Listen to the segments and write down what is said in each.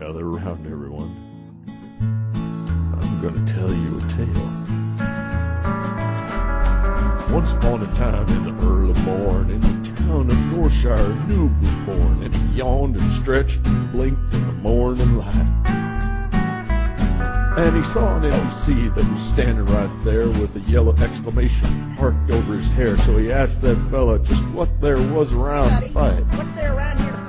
Gather around, everyone. I'm gonna tell you a tale. Once upon a time in the early morn, in the town of Northshire, Noob was born, and he yawned and stretched and blinked in the morning light. And he saw an NPC that was standing right there with a yellow exclamation mark over his hair, so he asked that fella just what there was around to fight. What's there around here to fight?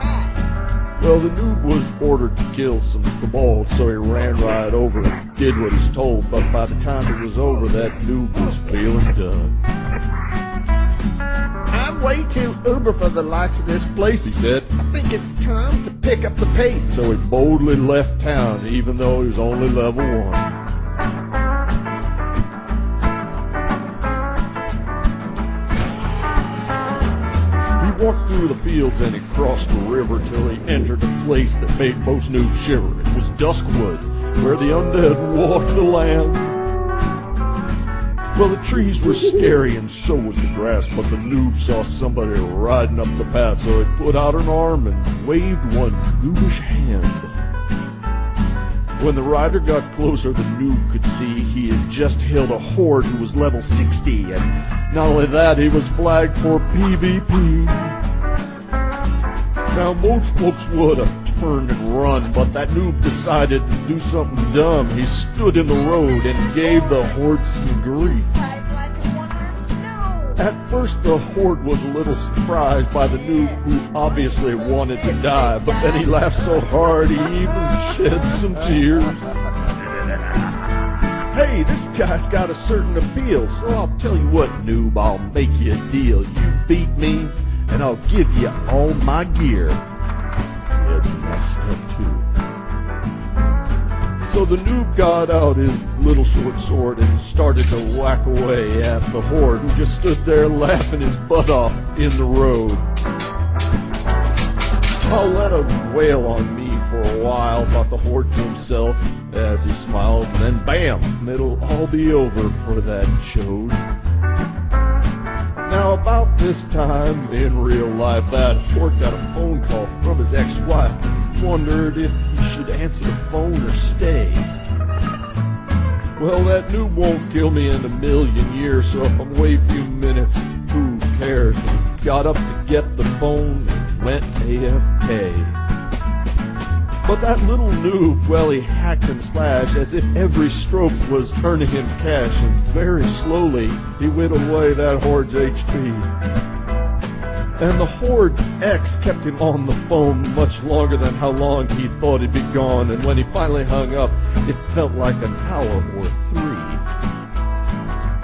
Well, the noob was ordered to kill some kobolds, so he ran right over and did what he's told, but by the time it was over, that noob was feeling done. I'm way too uber for the likes of this place, He said, I think it's time to pick up the pace. so he boldly left town, even though he was only level 1. He walked through the fields and he crossed the river till he entered a place that made most noobs shiver. It was Duskwood, where the undead walked the land. Well, the trees were scary and so was the grass, but the noob saw somebody riding up the path, so he put out an arm and waved one noobish hand. When the rider got closer, the noob could see he had just hailed a horde who was level 60, and not only that, he was flagged for PvP. Now, most folks would have turned and run, but that noob decided to do something dumb. He stood in the road and gave the horde some grief. At first, the horde was a little surprised by the noob, who obviously wanted to die, but then he laughed so hard he even shed some tears. Hey, this guy's got a certain appeal, so I'll tell you what, noob, I'll make you a deal. You beat me, and I'll give you all my gear. Yeah, it's nice stuff, too. So the noob got out his little short sword and started to whack away at the horde, who just stood there laughing his butt off in the road. I'll let him wail on me for a while, thought the horde to himself as he smiled, and then bam, it'll all be over for that chode. Now, about this time in real life, that horde got a phone call from his ex-wife. He wondered if he should answer the phone or stay. Well, that noob won't kill me in a million years, so if I'm away a few minutes, who cares? He got up to get the phone and went AFK. But that little noob, well, he hacked and slashed as if every stroke was earning him cash, and very slowly he whittled away that horde's HP. And the horde's ex kept him on the phone much longer than how long he thought he'd be gone, and when he finally hung up, it felt like an hour or 3.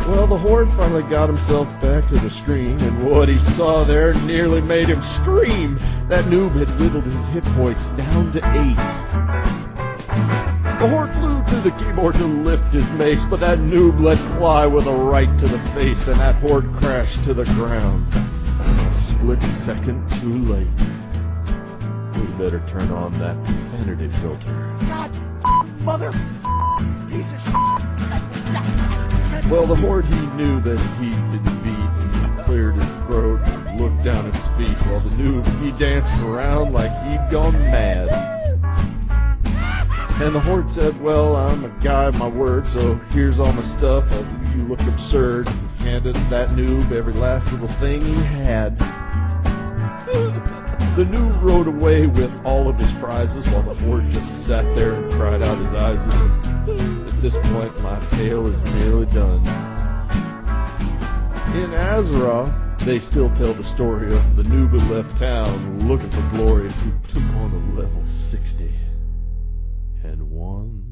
Well, the horde finally got himself back to the screen, and what he saw there nearly made him scream. That noob had whittled his hit points down to 8. The horde flew to the keyboard to lift his mace, but that noob let fly with a right to the face, and that horde crashed to the ground. A split second too late. We better turn on that profanity filter. God, mother, piece of shit. Well, the horde, he knew that he'd been beat, and he cleared his throat and looked down at his feet, while the noob, he danced around like he'd gone mad. And the horde said, well, I'm a guy of my word, so here's all my stuff. You look absurd, and handed that noob every last little thing he had. The noob rode away with all of his prizes, while the horde just sat there and cried out his eyes. At this point, my tale is nearly done. In Azeroth, they still tell the story of the noob who left town looking for glory, who took on a level 60 and won.